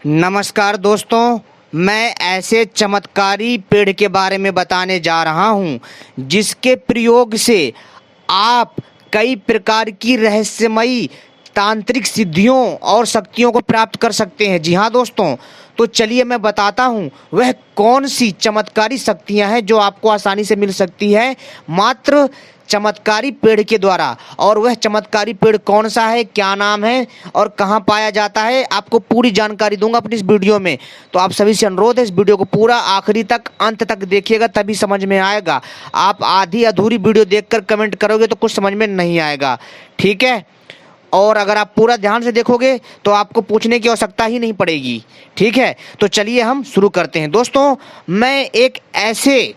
नमस्कार दोस्तों, मैं ऐसे चमत्कारी पेड़ के बारे में बताने जा रहा हूं जिसके प्रयोग से आप कई प्रकार की रहस्यमयी तांत्रिक सिद्धियों और शक्तियों को प्राप्त कर सकते हैं। जी हाँ दोस्तों, तो चलिए मैं बताता हूं वह कौन सी चमत्कारी शक्तियां हैं जो आपको आसानी से मिल सकती है मात्र चमत्कारी पेड़ के द्वारा। और वह चमत्कारी पेड़ कौन सा है, क्या नाम है और कहाँ पाया जाता है, आपको पूरी जानकारी दूंगा अपनी इस वीडियो में। तो आप सभी से अनुरोध है इस वीडियो को पूरा आखिरी तक अंत तक देखिएगा, तभी समझ में आएगा। आप आधी अधूरी वीडियो देखकर कमेंट करोगे तो कुछ समझ में नहीं आएगा, ठीक है। और अगर आप पूरा ध्यान से देखोगे तो आपको पूछने की आवश्यकता ही नहीं पड़ेगी, ठीक है। तो चलिए हम शुरू करते हैं। दोस्तों, मैं एक ऐसे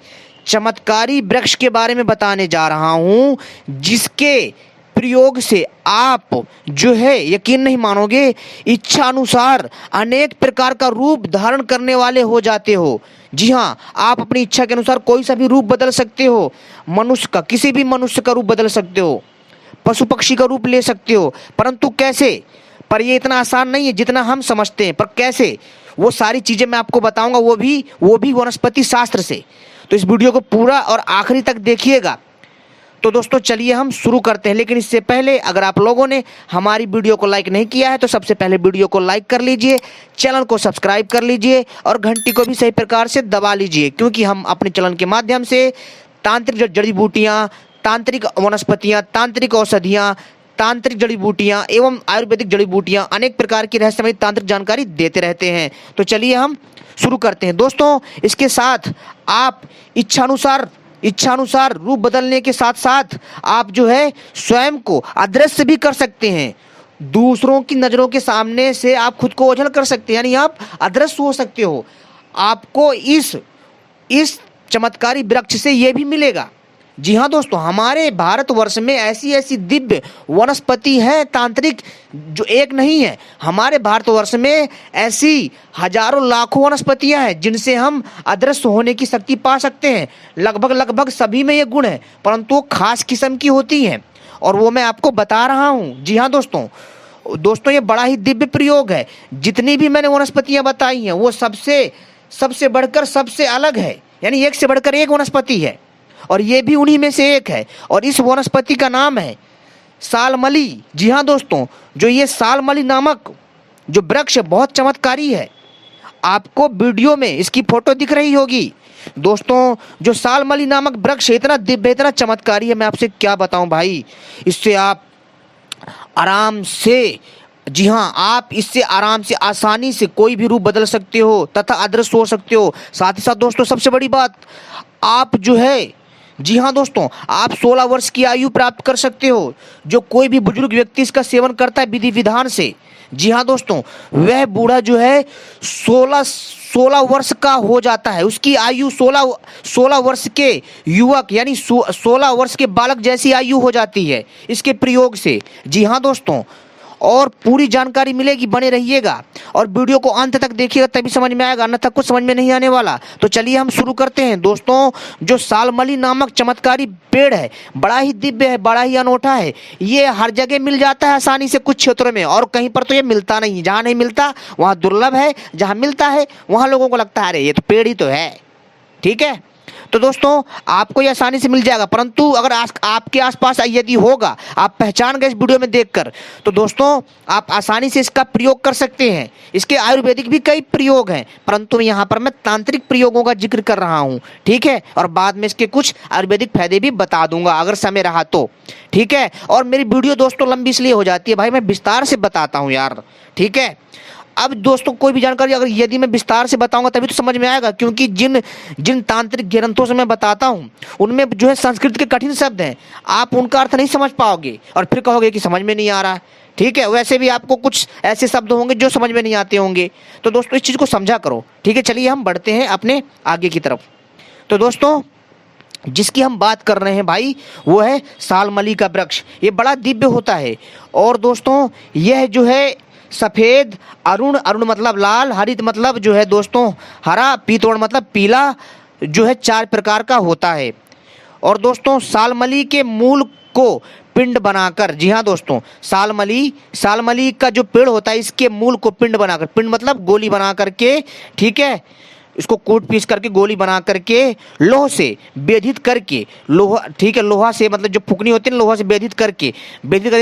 चमत्कारी वृक्ष के बारे में बताने जा रहा हूं जिसके प्रयोग से आप जो है यकीन नहीं मानोगे, इच्छा अनुसार अनेक प्रकार का रूप धारण करने वाले हो जाते हो। जी हाँ, आप अपनी इच्छा के अनुसार कोई सा भी रूप बदल सकते हो। मनुष्य का, किसी भी मनुष्य का रूप बदल सकते हो, पशु पक्षी का रूप ले सकते हो। परंतु कैसे? पर ये इतना आसान नहीं है जितना हम समझते हैं। पर कैसे, वो सारी चीजें मैं आपको बताऊंगा, वो भी वनस्पति शास्त्र से। तो इस वीडियो को पूरा और आखिरी तक देखिएगा। तो दोस्तों चलिए हम शुरू करते हैं। लेकिन इससे पहले अगर आप लोगों ने हमारी वीडियो को लाइक नहीं किया है तो सबसे पहले वीडियो को लाइक कर लीजिए, चैनल को सब्सक्राइब कर लीजिए और घंटी को भी सही प्रकार से दबा लीजिए, क्योंकि हम अपने चैनल के माध्यम से तांत्रिक जड़ी बूटियाँ, तांत्रिक वनस्पतियाँ, तांत्रिक औषधियाँ, तांत्रिक जड़ी बूटियाँ एवं आयुर्वेदिक जड़ी बूटियाँ, अनेक प्रकार की रहस्यमयी तांत्रिक जानकारी देते रहते हैं। तो चलिए हम शुरू करते हैं। दोस्तों, इसके साथ आप इच्छानुसार रूप बदलने के साथ साथ आप जो है स्वयं को अदृश्य भी कर सकते हैं। दूसरों की नज़रों के सामने से आप खुद को ओझल कर सकते हैं, यानी आप अदृश्य हो सकते हो। आपको इस चमत्कारी वृक्ष से ये भी मिलेगा। जी हाँ दोस्तों, हमारे भारतवर्ष में ऐसी ऐसी दिव्य वनस्पति है तांत्रिक जो एक नहीं है। हमारे भारतवर्ष में ऐसी हजारों लाखों वनस्पतियां हैं जिनसे हम अदृश्य होने की शक्ति पा सकते हैं। लगभग सभी में ये गुण है, परंतु वो खास किस्म की होती हैं और वो मैं आपको बता रहा हूँ। जी हाँ दोस्तों, ये बड़ा ही दिव्य प्रयोग है। जितनी भी मैंने वनस्पतियां बताई हैं वो सबसे बढ़कर सबसे अलग है, यानी एक से बढ़कर एक वनस्पति है और ये भी उन्हीं में से एक है। और इस वनस्पति का नाम है सालमली। जी हाँ दोस्तों, जो ये सालमली नामक जो वृक्ष बहुत चमत्कारी है। आपको वीडियो में इसकी फोटो दिख रही होगी। दोस्तों, जो सालमली नामक वृक्ष इतना दिव्य, इतना चमत्कारी है, मैं आपसे क्या बताऊं भाई। इससे आप आराम से, जी हाँ, आप इससे आराम से आसानी से कोई भी रूप बदल सकते हो तथा अदृश्य हो सकते हो। साथ ही साथ दोस्तों, सबसे बड़ी बात, आप जो है, जी हाँ दोस्तों, आप 16 वर्ष की आयु प्राप्त कर सकते हो। जो कोई भी बुजुर्ग व्यक्ति इसका सेवन करता है विधि विधान से, जी हाँ दोस्तों, वह बूढ़ा जो है 16 वर्ष का हो जाता है। उसकी आयु 16 वर्ष के युवक यानी 16 वर्ष के बालक जैसी आयु हो जाती है इसके प्रयोग से। जी हाँ दोस्तों, और पूरी जानकारी मिलेगी, बने रहिएगा और वीडियो को अंत तक देखिएगा, तभी समझ में आएगा, अन्यथा कुछ समझ में नहीं आने वाला। तो चलिए हम शुरू करते हैं। दोस्तों, जो सालमली नामक चमत्कारी पेड़ है, बड़ा ही दिव्य है, बड़ा ही अनोखा है। ये हर जगह मिल जाता है आसानी से कुछ क्षेत्रों में, और कहीं पर तो ये मिलता नहीं। जहाँ नहीं मिलता वहाँ दुर्लभ है, जहाँ मिलता है वहाँ लोगों को लगता है अरे ये तो पेड़ ही तो है, ठीक है। तो दोस्तों, आपको ये आसानी से मिल जाएगा, परंतु अगर आपके आसपास यदि होगा, आप पहचान गए इस वीडियो में देखकर, तो दोस्तों आप आसानी से इसका प्रयोग कर सकते हैं। इसके आयुर्वेदिक भी कई प्रयोग हैं, परंतु यहाँ पर मैं तांत्रिक प्रयोगों का जिक्र कर रहा हूँ, ठीक है। और बाद में इसके कुछ आयुर्वेदिक फायदे भी बता दूंगा अगर समय रहा तो, ठीक है। और मेरी वीडियो दोस्तों लंबी इसलिए हो जाती है भाई, मैं विस्तार से बताता हूँ यार, ठीक है। अब दोस्तों, कोई भी जानकारी अगर यदि मैं विस्तार से बताऊंगा तभी तो समझ में आएगा, क्योंकि जिन तांत्रिक ग्रंथों से मैं बताता हूं उनमें जो है संस्कृत के कठिन शब्द हैं, आप उनका अर्थ नहीं समझ पाओगे और फिर कहोगे कि समझ में नहीं आ रहा, ठीक है। वैसे भी आपको कुछ ऐसे शब्द होंगे जो समझ में नहीं आते होंगे। तो दोस्तों, इस चीज़ को समझा करो, ठीक है। चलिए हम बढ़ते हैं अपने आगे की तरफ। तो दोस्तों, जिसकी हम बात कर रहे हैं भाई, वो है सालमली का वृक्ष। ये बड़ा दिव्य होता है और दोस्तों यह जो है सफ़ेद, अरुण मतलब लाल, हरित मतलब जो है दोस्तों हरा, पीतवर्ण मतलब पीला, जो है 4 प्रकार का होता है। और दोस्तों, सालमली के मूल को पिंड बनाकर, जी हाँ दोस्तों, सालमली का जो पेड़ होता है इसके मूल को पिंड बनाकर, पिंड मतलब गोली बना करके, ठीक है, इसको कूट पीस करके गोली बना करके लोह से बेधित करके, लोहा, ठीक है, लोहा से मतलब जो फुकनी होती है ना, लोहा से बेधित करके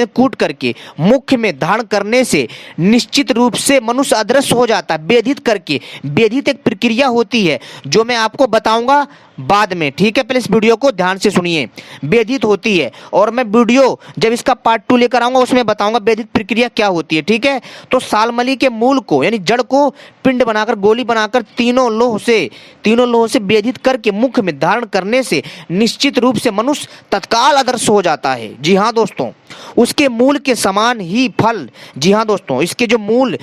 कूट करके मुख में धारण करने से निश्चित रूप से मनुष्य अदृश्य हो जाता है। बेधित करके, बेधित एक प्रक्रिया होती है जो मैं आपको बताऊंगा बाद में, ठीक है, पहले इस वीडियो को ध्यान से सुनिए। बेधित होती है और मैं वीडियो जब इसका पार्ट 2 लेकर आऊंगा उसमें बताऊंगा बेधित प्रक्रिया क्या होती है, ठीक है। तो सालमली के मूल को यानी जड़ को पिंड बनाकर, गोली बनाकर तीनों लोह से बेधित करके मुख में धारण करने से निश्चित रूप से मनुष्य तत्काल अदृश्य हो जाता है। जी हाँ दोस्तों, उसके मूल के समान ही फल, जी हाँ दोस्तों, इसके जो मूल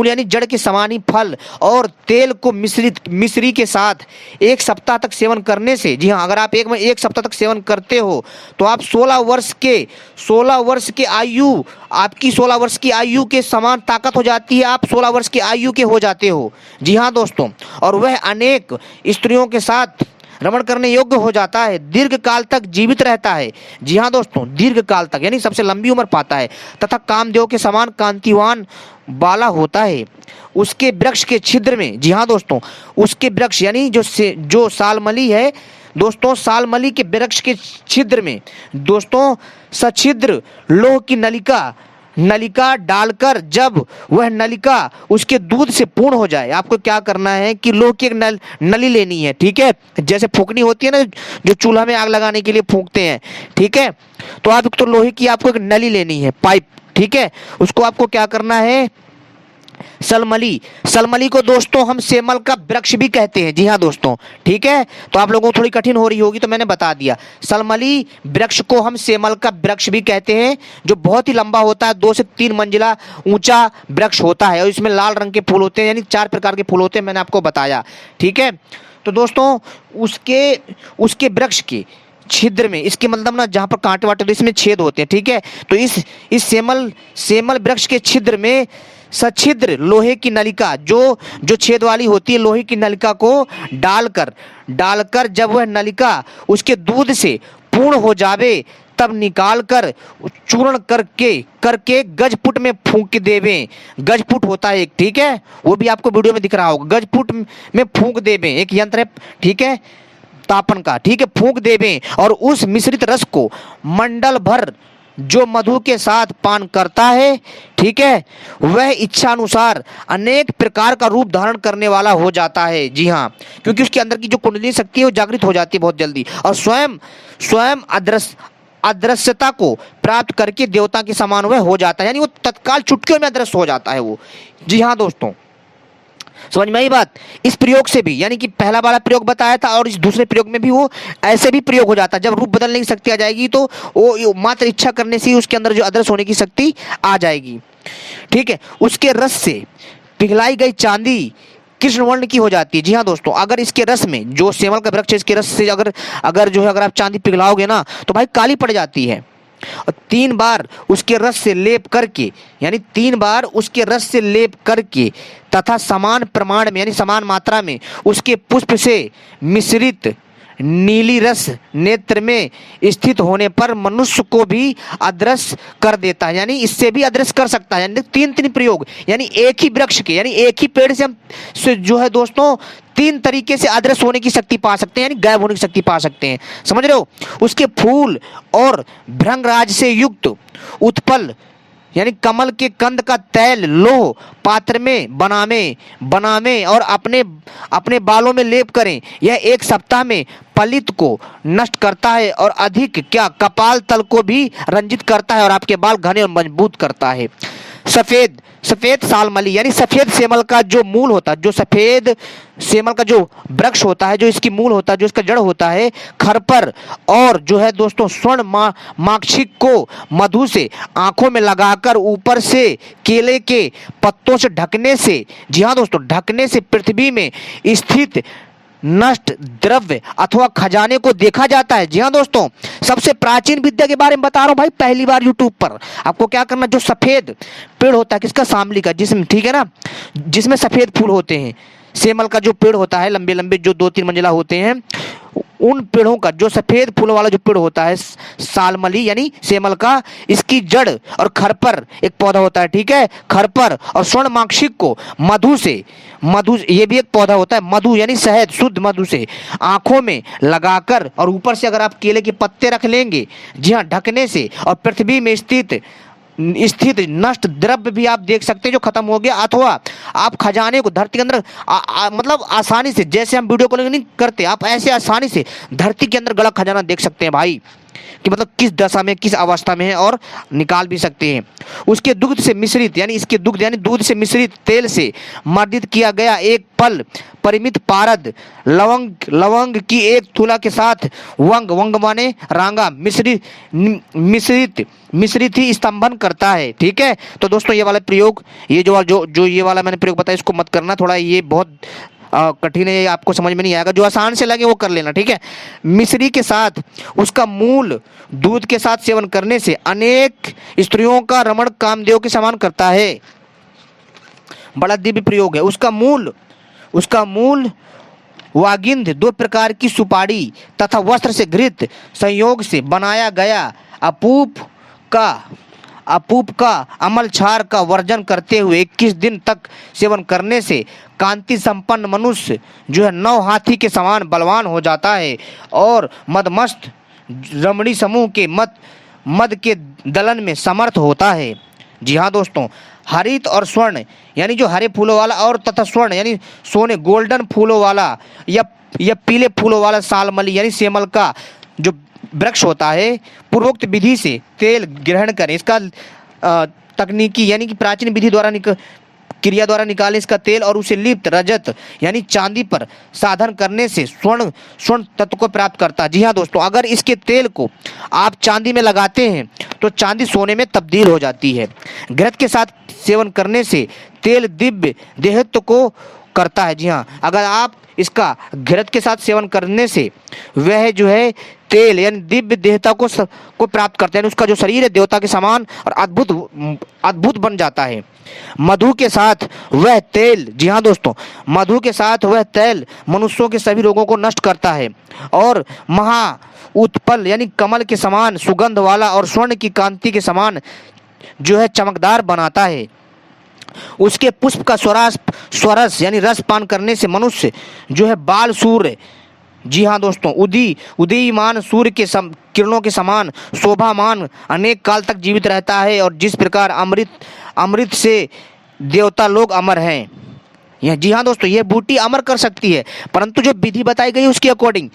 यानी जड़ के समान ही फल और तेल को मिश्री के साथ 1 सप्ताह तक सेवन करने से, जी हाँ, अगर आप एक सप्ताह तक सेवन करते हो तो आप 16 वर्ष के आयु, आपकी 16 वर्ष की आयु के समान ताकत हो जाती है, आप 16 वर्ष की आयु के हो जाते हो। जी हाँ दोस्तों, और वह अनेक स्त्रियों के साथ रमण करने योग्य हो जाता है, दीर्घ काल तक जीवित रहता है। जी हाँ दोस्तों, दीर्घ काल तक यानी सबसे लंबी उम्र पाता है तथा कामदेव के समान कांतिवान बाला होता है। उसके वृक्ष के छिद्र में, जी हाँ दोस्तों, उसके वृक्ष यानी जो सालमली है दोस्तों, सालमली के वृक्ष के छिद्र में दोस्तों सछिद्र लोह की नलिका डालकर, जब वह नलिका उसके दूध से पूर्ण हो जाए, आपको क्या करना है कि लोह की एक नली लेनी है, ठीक है, जैसे फूकनी होती है ना जो चूल्हा में आग लगाने के लिए फूकते हैं, ठीक है, तो आप तो लोहे की आपको एक नली लेनी है, पाइप, ठीक है, उसको आपको क्या करना है, सलमली को दोस्तों हम सेमल का वृक्ष भी कहते हैं। जी हाँ दोस्तों, ठीक है, तो आप लोगों को थोड़ी कठिन हो रही होगी तो मैंने बता दिया, सलमली वृक्ष को हम सेमल का वृक्ष भी कहते हैं, जो बहुत ही लंबा होता है, 2 से 3 मंजिला ऊंचा वृक्ष होता है और इसमें लाल रंग के फूल होते हैं, यानी 4 प्रकार के फूल होते हैं, मैंने आपको बताया, ठीक है। तो दोस्तों उसके वृक्ष के छिद्र में, इसके मतलब ना जहाँ पर कांटे वाटे तो इसमें छेद होते हैं, ठीक है, तो इस सेमल वृक्ष के छिद्र में सछिद्र लोहे की नलिका, जो छेद वाली होती है, लोहे की नलिका को डालकर जब वह नलिका उसके दूध से पूर्ण हो जावे तब निकाल कर चूर्ण करके गजपुट में फूंक देवे। गजपुट होता है एक, ठीक है, वो भी आपको वीडियो में दिख रहा होगा, गजपुट में फूंक देवे, एक यंत्र है, ठीक है, तापन का, ठीक है, फूंक देवे और उस मिश्रित रस को मंडल भर जो मधु के साथ पान करता है, ठीक है, वह इच्छा अनुसार अनेक प्रकार का रूप धारण करने वाला हो जाता है। जी हाँ, क्योंकि उसके अंदर की जो कुंडली शक्ति है वो जागृत हो जाती है बहुत जल्दी और स्वयं अदृश्यता को प्राप्त करके देवता के समान वह हो जाता है, यानी वो तत्काल चुटकियों में अदृश्य हो जाता है वो। जी हाँ दोस्तों, समझ में आई बात। इस प्रयोग से भी, यानी कि पहला वाला प्रयोग बताया था और इस दूसरे प्रयोग में भी वो ऐसे भी प्रयोग हो जाता है, जब रूप बदलने की शक्ति आ जाएगी तो वो मात्र इच्छा करने से ही उसके अंदर जो अदृश्य होने की शक्ति आ जाएगी, ठीक है। उसके रस से पिघलाई गई चांदी कृष्ण वर्ण की हो जाती है। जी हाँ दोस्तों, अगर इसके रस में, जो सेमल का वृक्ष है, इसके रस से अगर आप चांदी पिघलाओगे ना तो भाई काली पड़ जाती है। और 3 बार उसके रस से लेप करके, यानी 3 बार उसके रस से लेप करके तथा समान प्रमाण में यानी समान मात्रा में उसके पुष्प से मिश्रित नीली रस नेत्र में स्थित होने पर मनुष्य को भी अदृश्य कर देता है, यानी इससे भी अदृश्य कर सकता है। यानी 3 प्रयोग, यानी एक ही वृक्ष के, यानी एक ही पेड़ से हम जो है दोस्तों 3 तरीके से अदृश्य होने की शक्ति पा सकते हैं, यानी गायब होने की शक्ति पा सकते हैं, समझ रहे हो। उसके फूल और भृंगराज से युक्त उत्पल यानी कमल के कंद का तैल लोह पात्र में बनावे और अपने बालों में लेप करें। यह 1 सप्ताह में पलित को नष्ट करता है और अधिक कपाल तल को भी रंजित करता है और आपके बाल घने और मजबूत करता है। सफेद सालमली यानी सफेद सेमल का जो मूल होता है, जो सफेद सेमल का जो वृक्ष होता है, जो इसकी मूल होता है, जो इसका जड़ होता है, खरपर और जो है दोस्तों स्वर्ण माक्षिक को मधु से आंखों में लगाकर ऊपर से केले के पत्तों से ढकने से, जी हाँ दोस्तों, ढकने से पृथ्वी में स्थित नष्ट द्रव्य अथवा खजाने को देखा जाता है। जी हाँ दोस्तों, सबसे प्राचीन विद्या के बारे में बता रहा हूँ भाई, पहली बार यूट्यूब पर। आपको क्या करना, जो सफेद पेड़ होता है, किसका, सामली का, जिसमें, ठीक है ना, जिसमें सफेद फूल होते हैं, सेमल का जो पेड़ होता है, लंबे लंबे जो 2-3 मंजिला होते हैं, उन पेड़ों का, जो सफेद फूलों वाला जो पेड़ होता है सालमली यानी सेमल का, इसकी जड़ और खरपर एक पौधा होता है, ठीक है, खरपर और स्वर्णमाक्षिक को मधु ये भी एक पौधा होता है, मधु यानी शहद, शुद्ध मधु से आंखों में लगाकर और ऊपर से अगर आप केले के पत्ते रख लेंगे, जी हाँ, ढकने से, और पृथ्वी में स्थित नष्ट द्रव्य भी आप देख सकते हैं जो खत्म हो गया, अथवा आप खजाने को धरती के अंदर मतलब आसानी से, जैसे हम वीडियो कॉलिंग नहीं करते, आप ऐसे आसानी से धरती के अंदर गड़ा खजाना देख सकते हैं भाई, कि मतलब किस दशा में, किस अवस्था में है, और निकाल भी सकते हैं। उसके दुग्ध से मिश्रित यानी इसके दुग्ध यानी दूध से मिश्रित तेल से मर्दित किया गया एक पल परिमित पारद लवंग की एक तुला के साथ वंग माने रांगा मिश्रित ही स्तंभन करता है, ठीक है। तो दोस्तों ये वाला प्रयोग, ये जो ये वाला मैंने प्रयोग बताया, इसको मत करना, थोड़ा ये बहुत कठिन है, आपको समझ में नहीं आएगा, जो आसान से लगे वो कर लेना, ठीक है। मिश्री के साथ उसका मूल दूध के साथ सेवन करने से अनेक स्त्रियों का रमण कामदेव के समान करता है। बड़ा दिव्य प्रयोग है। उसका मूल वागिंध 2 प्रकार की सुपारी तथा वस्त्र से घृत संयोग से बनाया गया अपूप का अमल क्षार का वर्जन करते हुए 21 दिन तक सेवन करने से कांति संपन्न मनुष्य जो है 9 हाथी के समान बलवान हो जाता है और मदमस्त रमणी समूह के मद के दलन में समर्थ होता है। जी हाँ दोस्तों, हरित और स्वर्ण यानी जो हरे फूलों वाला और तथा स्वर्ण यानी सोने गोल्डन फूलों वाला या पीले फूलों वाला सालमली यानी सेमल का जो वृक्ष होता है, पूर्वोक्त विधि से तेल ग्रहण करें। इसका तकनीकी यानी कि प्राचीन विधि द्वारा क्रिया द्वारा निकाले इसका तेल और उसे लिप्त रजत यानी चांदी पर साधन करने से स्वर्ण तत्व को प्राप्त करता है। जी हाँ दोस्तों, अगर इसके तेल को आप चांदी में लगाते हैं तो चांदी सोने में तब्दील हो जाती है। घृत के साथ सेवन करने से तेल दिव्य देहत्व को करता है। जी हाँ, अगर आप इसका घृत के साथ सेवन करने से वह जो है तेल यानी दिव्य देवता को प्राप्त करते हैं, उसका जो शरीर है देवता के समान और अद्भुत बन जाता है। मधु के साथ वह तेल, जी हाँ दोस्तों, मधु के साथ वह तेल मनुष्यों के सभी रोगों को नष्ट करता है और महा उत्पल यानी कमल के समान सुगंध वाला और स्वर्ण की कांति के समान जो है चमकदार बनाता है। उसके पुष्प का स्वरस यानी रस पान करने से मनुष्य जो है बाल सूर्य, जी हाँ दोस्तों, उदीयमान सूर्य के किरणों के समान शोभामान अनेक काल तक जीवित रहता है और जिस प्रकार अमृत से देवता लोग अमर हैं। जी हाँ दोस्तों, ये बूटी अमर कर सकती है, परंतु जो विधि बताई गई उसके अकॉर्डिंग।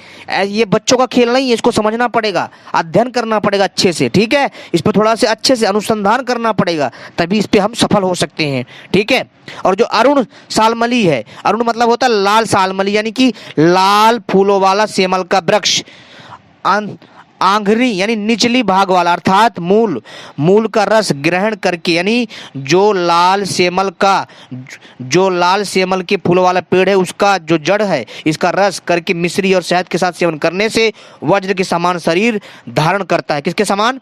ये बच्चों का खेल नहीं है, इसको समझना पड़ेगा, अध्ययन करना पड़ेगा अच्छे से, ठीक है। इस पर थोड़ा से अच्छे से अनुसंधान करना पड़ेगा, तभी इस पे हम सफल हो सकते हैं, ठीक है। और जो अरुण सालमली है, अरुण मतलब होता है लाल सालमली यानी कि लाल फूलों वाला सेमल का वृक्ष, आंगरी यानी निचली भाग वाला अर्थात मूल का रस ग्रहण करके यानी जो लाल सेमल के फूलों वाला पेड़ है उसका जो जड़ है इसका रस करके मिश्री और शहद के साथ सेवन करने से वज्र के समान शरीर धारण करता है। किसके समान?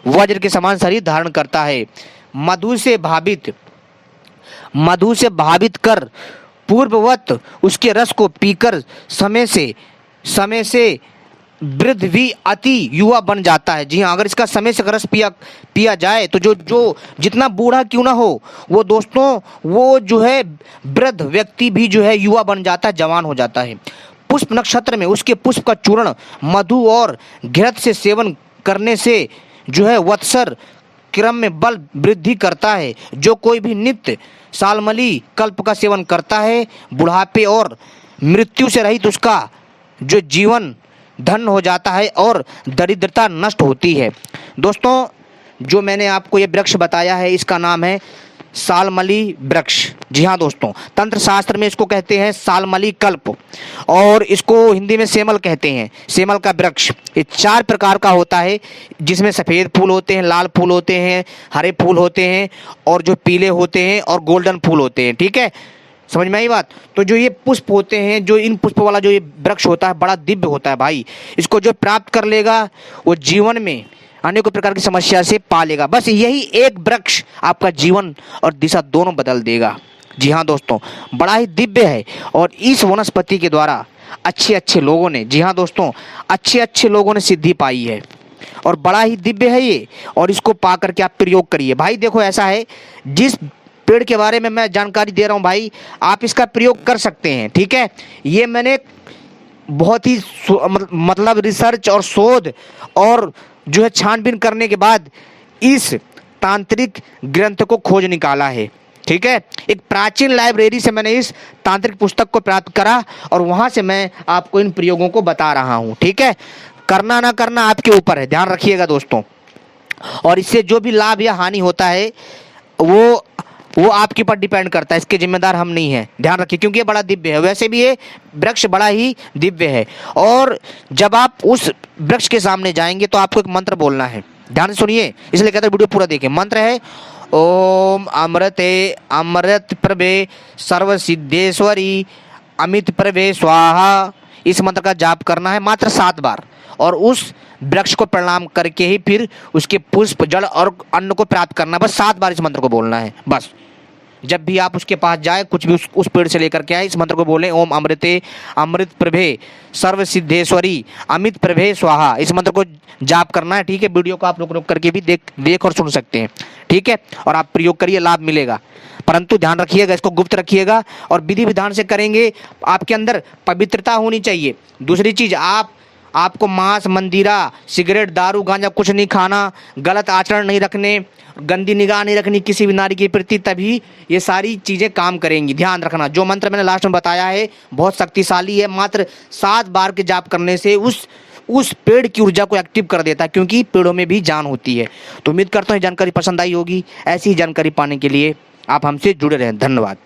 वज्र के समान शरीर धारण करता है। मधु से भावित कर पूर्ववत उसके रस को पीकर समय से वृद्ध भी अति युवा बन जाता है। जी हाँ, अगर इसका समय से रस पिया जाए तो जो जितना बूढ़ा क्यों ना हो वो दोस्तों वो जो है वृद्ध व्यक्ति भी जो है युवा बन जाता है, जवान हो जाता है। पुष्प नक्षत्र में उसके पुष्प का चूर्ण मधु और घृत से सेवन करने से जो है वत्सर क्रम में बल वृद्धि करता है। जो कोई भी नित्य सालमली कल्प का सेवन करता है बुढ़ापे और मृत्यु से रहित उसका जो जीवन धन हो जाता है और दरिद्रता नष्ट होती है। दोस्तों, जो मैंने आपको ये वृक्ष बताया है इसका नाम है सालमली वृक्ष। जी हाँ दोस्तों, तंत्र शास्त्र में इसको कहते हैं सालमली कल्प और इसको हिंदी में सेमल कहते हैं। सेमल का वृक्ष ये 4 प्रकार का होता है, जिसमें सफ़ेद फूल होते हैं, लाल फूल होते हैं, हरे फूल होते हैं और जो पीले होते हैं और गोल्डन फूल होते हैं, ठीक है। समझ में आई बात? तो जो ये पुष्प होते हैं, जो इन पुष्प वाला जो ये वृक्ष होता है बड़ा दिव्य होता है भाई। इसको जो प्राप्त कर लेगा वो जीवन में अनेकों प्रकार की समस्या से पालेगा। बस यही एक वृक्ष आपका जीवन और दिशा दोनों बदल देगा। जी हाँ दोस्तों, बड़ा ही दिव्य है और इस वनस्पति के द्वारा अच्छे अच्छे लोगों ने, जी हाँ दोस्तों, अच्छे अच्छे लोगों ने सिद्धि पाई है और बड़ा ही दिव्य है ये। और इसको पा करके आप प्रयोग करिए। भाई देखो ऐसा है, जिस पेड़ के बारे में मैं जानकारी दे रहा हूँ भाई, आप इसका प्रयोग कर सकते हैं, ठीक है। ये मैंने बहुत ही मतलब रिसर्च और शोध और जो है छानबीन करने के बाद इस तांत्रिक ग्रंथ को खोज निकाला है, ठीक है। एक प्राचीन लाइब्रेरी से मैंने इस तांत्रिक पुस्तक को प्राप्त करा और वहां से मैं आपको इन प्रयोगों को बता रहा हूं, ठीक है। करना ना करना आपके ऊपर है, ध्यान रखिएगा दोस्तों। और इससे जो भी लाभ या हानि होता है वो आपके ऊपर डिपेंड करता है, इसके जिम्मेदार हम नहीं हैं, ध्यान रखिए। क्योंकि ये बड़ा दिव्य है, वैसे भी ये वृक्ष बड़ा ही दिव्य है। और जब आप उस वृक्ष के सामने जाएंगे तो आपको एक मंत्र बोलना है, ध्यान से सुनिए, इसलिए कहते हैं वीडियो पूरा देखें। मंत्र है ओम अमृते अमृत प्रभे सर्व सिद्धेश्वरी अमित प्रभे स्वाहा। इस मंत्र का जाप करना है मात्र 7 बार और उस वृक्ष को प्रणाम करके ही फिर उसके पुष्प जल और अन्न को प्राप्त करना। बस 7 बार इस मंत्र को बोलना है। बस जब भी आप उसके पास जाए, कुछ भी उस पेड़ से लेकर के आए, इस मंत्र को बोलें, ओम अमृते अमृत प्रभे सर्व सिद्धेश्वरी अमित प्रभे स्वाहा। इस मंत्र को जाप करना है, ठीक है। वीडियो को आप रुक रुक करके भी देख और सुन सकते हैं, ठीक है। और आप प्रयोग करिए, लाभ मिलेगा। परंतु ध्यान रखिएगा, इसको गुप्त रखिएगा और विधि विधान से करेंगे। आपके अंदर पवित्रता होनी चाहिए। दूसरी चीज, आपको मांस, मंदिरा, सिगरेट, दारू, गांजा कुछ नहीं खाना, गलत आचरण नहीं रखने, गंदी निगाह नहीं रखनी किसी भी नारी के प्रति, तभी ये सारी चीज़ें काम करेंगी। ध्यान रखना, जो मंत्र मैंने लास्ट में बताया है बहुत शक्तिशाली है। मात्र 7 बार के जाप करने से उस पेड़ की ऊर्जा को एक्टिव कर देता है, क्योंकि पेड़ों में भी जान होती है। तो उम्मीद करता हूँ जानकारी पसंद आई होगी। ऐसी ही जानकारी पाने के लिए आप हमसे जुड़े रहें। धन्यवाद।